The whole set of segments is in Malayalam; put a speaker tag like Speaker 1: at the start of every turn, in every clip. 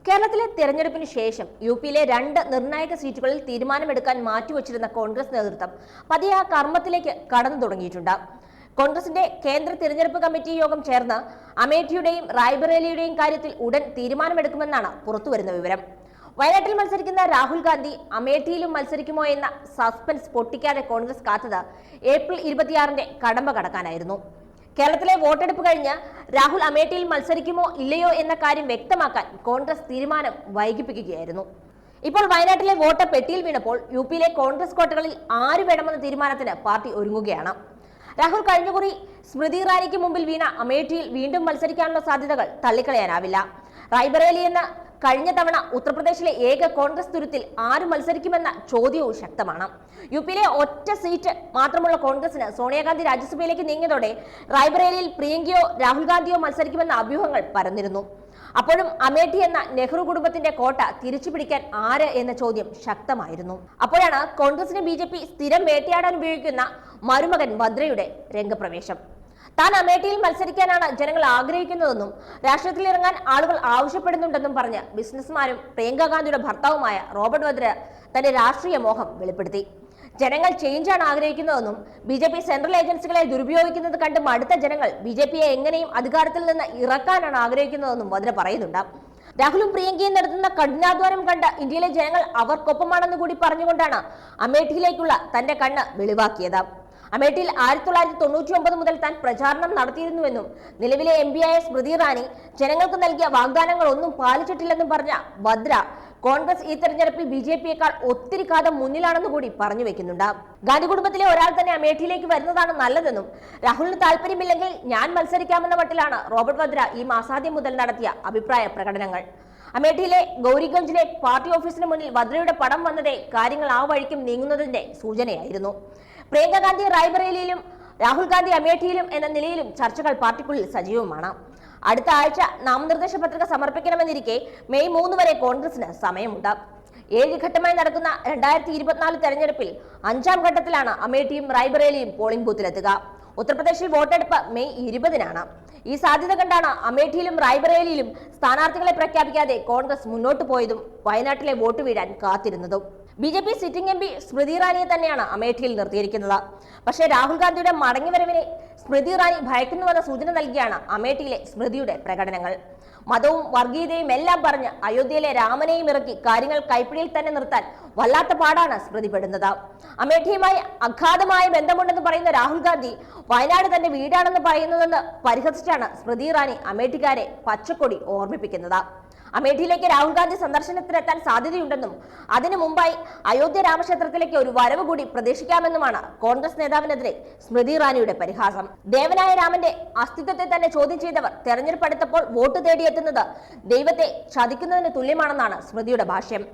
Speaker 1: കേരളത്തിലെ തെരഞ്ഞെടുപ്പിന് ശേഷം യുപിയിലെ 2 നിർണായക സീറ്റുകളിൽ തീരുമാനമെടുക്കാൻ മാറ്റിവച്ചിരുന്ന കോൺഗ്രസ് നേതൃത്വം പതിയെ ആ കർമ്മത്തിലേക്ക് കടന്നു തുടങ്ങിയിട്ടുണ്ട്. കോൺഗ്രസിന്റെ കേന്ദ്ര തിരഞ്ഞെടുപ്പ് കമ്മിറ്റി യോഗം ചേർന്ന് അമേഠിയുടെയും റായ്ബറേലിയുടെയും കാര്യത്തിൽ ഉടൻ തീരുമാനമെടുക്കുമെന്നാണ് പുറത്തുവരുന്ന വിവരം. വയനാട്ടിൽ മത്സരിക്കുന്ന രാഹുൽ ഗാന്ധി അമേഠിയിലും മത്സരിക്കുമോ എന്ന സസ്പെൻസ് പൊട്ടിക്കാതെ കോൺഗ്രസ് കാത്തത് ഏപ്രിൽ 26 കടമ്പ കടക്കാനായിരുന്നു. കേരളത്തിലെ വോട്ടെടുപ്പ് കഴിഞ്ഞ് രാഹുൽ അമേഠിയിൽ മത്സരിക്കുമോ ഇല്ലയോ എന്ന കാര്യം വ്യക്തമാക്കാൻ കോൺഗ്രസ് തീരുമാനം വൈകിപ്പിക്കുകയായിരുന്നു. ഇപ്പോൾ വയനാട്ടിലെ വോട്ട് പെട്ടിയിൽ വീണപ്പോൾ യുപിയിലെ കോൺഗ്രസ് കോട്ടകളിൽ ആര് വേണമെന്ന തീരുമാനത്തിന് പാർട്ടി ഒരുങ്ങുകയാണ്. രാഹുൽ കഴിഞ്ഞകുറി സ്മൃതി ഇറാനിക്ക് മുമ്പിൽ വീണ അമേഠിയിൽ വീണ്ടും മത്സരിക്കാനുള്ള സാധ്യതകൾ തള്ളിക്കളയാനാവില്ല. റായ്ബറേലി എന്ന കഴിഞ്ഞ തവണ ഉത്തർപ്രദേശിലെ ഏക കോൺഗ്രസ് തുരുത്തിൽ ആര് മത്സരിക്കുമെന്ന ചോദ്യവും ശക്തമാണ്. യുപിയിലെ ഒറ്റ സീറ്റ് മാത്രമുള്ള കോൺഗ്രസിന് സോണിയാഗാന്ധി രാജ്യസഭയിലേക്ക് നീങ്ങിയതോടെ റായ്ബറേലിയിൽ പ്രിയങ്കയോ രാഹുൽ ഗാന്ധിയോ മത്സരിക്കുമെന്ന അഭ്യൂഹങ്ങൾ പരന്നിരുന്നു. അപ്പോഴും അമേഠി എന്ന നെഹ്റു കുടുംബത്തിന്റെ കോട്ട തിരിച്ചുപിടിക്കാൻ ആര് എന്ന ചോദ്യം ശക്തമായിരുന്നു. അപ്പോഴാണ് കോൺഗ്രസിന് ബി.ജെ.പി സ്ഥിരം വേട്ടയാടാൻ ഉപയോഗിക്കുന്ന മരുമകൻ വദ്രയുടെ രംഗപ്രവേശം. താൻ അമേഠിയിൽ മത്സരിക്കാനാണ് ജനങ്ങൾ ആഗ്രഹിക്കുന്നതെന്നും രാഷ്ട്രീയത്തിലിറങ്ങാൻ ആളുകൾ ആവശ്യപ്പെടുന്നുണ്ടെന്നും പറഞ്ഞ് ബിസിനസ്മാനും പ്രിയങ്ക ഗാന്ധിയുടെ ഭർത്താവുമായ റോബർട്ട് വദ്ര തന്റെ രാഷ്ട്രീയ മോഹം വെളിപ്പെടുത്തി. ജനങ്ങൾ ചേഞ്ചാണ് ആഗ്രഹിക്കുന്നതെന്നും ബി.ജെ.പി സെൻട്രൽ ഏജൻസികളെ ദുരുപയോഗിക്കുന്നത് കണ്ട് മടുത്ത ജനങ്ങൾ ബി.ജെ.പിയെ എങ്ങനെയും അധികാരത്തിൽ നിന്ന് ഇറക്കാനാണ് ആഗ്രഹിക്കുന്നതെന്നും വദ്ര പറയുന്നുണ്ട്. രാഹുലും പ്രിയങ്കയും നടത്തുന്ന കഠിനാധ്വാനം കണ്ട് ഇന്ത്യയിലെ ജനങ്ങൾ അവർക്കൊപ്പമാണെന്ന് കൂടി പറഞ്ഞുകൊണ്ടാണ് അമേഠിയിലേക്കുള്ള തന്റെ കണ്ണ് വെളിവാക്കിയത്. അമേഠിയിൽ 1999 മുതൽ താൻ പ്രചാരണം നടത്തിയിരുന്നുവെന്നും നിലവിലെ എം.പിയായ സ്മൃതി ഇറാനി ജനങ്ങൾക്ക് നൽകിയ വാഗ്ദാനങ്ങൾ ഒന്നും പാലിച്ചിട്ടില്ലെന്നും പറഞ്ഞ വദ്ര കോൺഗ്രസ് ഈ തെരഞ്ഞെടുപ്പിൽ ബി.ജെ.പിയേക്കാൾ ഒത്തിരി കാലം മുന്നിലാണെന്ന് കൂടി പറഞ്ഞു വെക്കുന്നുണ്ട്. ഗാന്ധി കുടുംബത്തിലെ ഒരാൾ തന്നെ അമേഠിയിലേക്ക് വരുന്നതാണ് നല്ലതെന്നും രാഹുലിന് താല്പര്യമില്ലെങ്കിൽ ഞാൻ മത്സരിക്കാമെന്ന മട്ടിലാണ് റോബർട്ട് വദ്ര ഈ മാസാദ്യം മുതൽ നടത്തിയ അഭിപ്രായ പ്രകടനങ്ങൾ. അമേഠിയിലെ ഗൗരിഗഞ്ചിലെ പാർട്ടി ഓഫീസിന് മുന്നിൽ വദ്രയുടെ പടം വന്നതേ കാര്യങ്ങൾ ആ വഴിക്കും നീങ്ങുന്നതിന്റെ സൂചനയായിരുന്നു. പ്രിയങ്ക ഗാന്ധി റായ്ബറേലിയിലും രാഹുൽ ഗാന്ധി അമേഠിയിലും എന്ന നിലയിലും ചർച്ചകൾ പാർട്ടിക്കുള്ളിൽ സജീവമാണ്. അടുത്ത ആഴ്ച നാമനിർദ്ദേശ പത്രിക സമർപ്പിക്കണമെന്നിരിക്കെ മെയ് 3 വരെ കോൺഗ്രസിന് സമയമുണ്ട്. 7 ഘട്ടമായി നടക്കുന്ന 2024 തെരഞ്ഞെടുപ്പിൽ 5ാം ഘട്ടത്തിലാണ് അമേഠിയും റായ്ബറേലിയും പോളിംഗ് ബൂത്തിലെത്തുക. ഉത്തർപ്രദേശിൽ വോട്ടെടുപ്പ് മെയ് 20-നാണ്. ഈ സാധ്യത കണ്ടാണ് അമേഠിയിലും റായ്ബറേലിയിലും സ്ഥാനാർത്ഥികളെ പ്രഖ്യാപിക്കാതെ കോൺഗ്രസ് മുന്നോട്ട് പോയതും വയനാട്ടിലെ വോട്ട് വീഴാൻ കാത്തിരുന്നതും. ബി.ജെ.പി സിറ്റിംഗ് എം.പി സ്മൃതി ഇറാനിയെ തന്നെയാണ് അമേഠിയിൽ നിർത്തിയിരിക്കുന്നത്. പക്ഷേ രാഹുൽ ഗാന്ധിയുടെ മടങ്ങിവരവിനെ സ്മൃതി ഇറാനി ഭയക്കുന്നുവെന്ന സൂചന നൽകിയാണ് അമേഠിയിലെ സ്മൃതിയുടെ പ്രകടനങ്ങൾ. മതവും വർഗീയതയും എല്ലാം പറഞ്ഞ് അയോധ്യയിലെ രാമനെയും ഇറക്കി കാര്യങ്ങൾ കൈപ്പിടിയിൽ തന്നെ നിർത്താൻ വല്ലാത്ത പാടാണ് സ്മൃതി പെടുന്നത്. അമേഠിയുമായി അഗാധമായ ബന്ധമുണ്ടെന്ന് പറയുന്ന രാഹുൽ ഗാന്ധി വയനാട് തന്റെ വീടാണെന്ന് പറയുന്നതെന്ന് പരിഹസിച്ചാണ് സ്മൃതി ഇറാനി അമേഠിക്കാരെ പച്ചക്കൊടി ഓർമ്മിപ്പിക്കുന്നത്. അമേഠിയിലേക്ക് രാഹുൽ ഗാന്ധി സന്ദർശനത്തിനെത്താൻ സാധ്യതയുണ്ടെന്നും അതിനു മുമ്പായി അയോധ്യ രാമക്ഷേത്രത്തിലേക്ക് ഒരു വരവ് കൂടി പ്രതീക്ഷിക്കാമെന്നുമാണ് കോൺഗ്രസ് നേതാവിനെതിരെ സ്മൃതി ഇറാനിയുടെ പരിഹാസം. ദേവനായ രാമന്റെ അസ്തിത്വത്തെ തന്നെ ചോദ്യം ചെയ്തവർ തെരഞ്ഞെടുപ്പ് അടുത്തപ്പോൾ വോട്ട് തേടിയെത്തുന്നത് ദൈവത്തെ ചതിക്കുന്നതിന് തുല്യമാണെന്നാണ് സ്മൃതിയുടെ ഭാഷ്യം.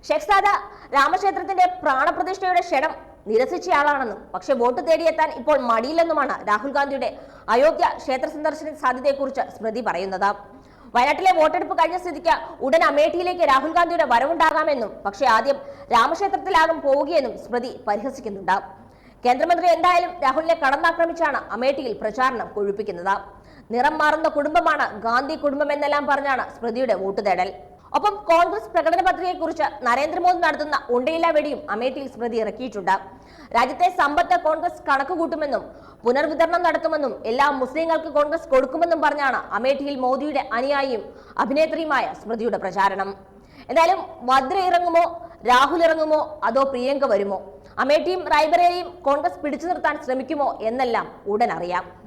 Speaker 1: ഷെഖ് സാദ രാമക്ഷേത്രത്തിന്റെ പ്രാണപ്രതിഷ്ഠയുടെ ക്ഷണം നിരസിച്ചയാളാണെന്നും പക്ഷെ വോട്ട് തേടിയെത്താൻ ഇപ്പോൾ മടിയില്ലെന്നുമാണ് രാഹുൽ ഗാന്ധിയുടെ അയോധ്യ ക്ഷേത്ര സന്ദർശന സാധ്യതയെക്കുറിച്ച് സ്മൃതി പറയുന്നത്. വയനാട്ടിലെ വോട്ടെടുപ്പ് കഴിഞ്ഞ സ്ഥിതിക്ക് ഉടൻ അമേഠിയിലേക്ക് രാഹുൽ ഗാന്ധിയുടെ വരവുണ്ടാകാമെന്നും പക്ഷേ ആദ്യം രാമക്ഷേത്രത്തിലാകും പോവുകയെന്നും സ്മൃതി പരിഹസിക്കുന്നുണ്ട്. കേന്ദ്രമന്ത്രി എന്തായാലും രാഹുലിനെ കടന്നാക്രമിച്ചാണ് അമേഠിയിൽ പ്രചാരണം കൊഴുപ്പിക്കുന്നത്. നിറം മാറുന്ന കുടുംബമാണ് ഗാന്ധി കുടുംബം എന്നെല്ലാം പറഞ്ഞാണ് സ്മൃതിയുടെ വോട്ട് തേടൽ. ഒപ്പം കോൺഗ്രസ് പ്രകടന പത്രികയെക്കുറിച്ച് നരേന്ദ്രമോദി നടത്തുന്ന ഉണ്ടയില്ലാ വെടിയും അമേഠിയിൽ സ്മൃതി ഇറക്കിയിട്ടുണ്ട്. രാജ്യത്തെ സമ്പത്ത് കോൺഗ്രസ് കണക്കുകൂട്ടുമെന്നും പുനർവിതരണം നടത്തുമെന്നും എല്ലാ മുസ്ലിങ്ങൾക്ക് കോൺഗ്രസ് കൊടുക്കുമെന്നും പറഞ്ഞാണ് അമേഠിയിൽ മോദിയുടെ അനുയായിയും അഭിനേത്രിയുമായ സ്മൃതിയുടെ പ്രചാരണം. എന്തായാലും വദ്ര ഇറങ്ങുമോ, രാഹുൽ ഇറങ്ങുമോ, അതോ പ്രിയങ്ക വരുമോ? അമേഠിയും റായ്ബറേലിയും കോൺഗ്രസ് പിടിച്ചു നിർത്താൻ ശ്രമിക്കുമോ എന്നെല്ലാം ഉടൻ അറിയാം.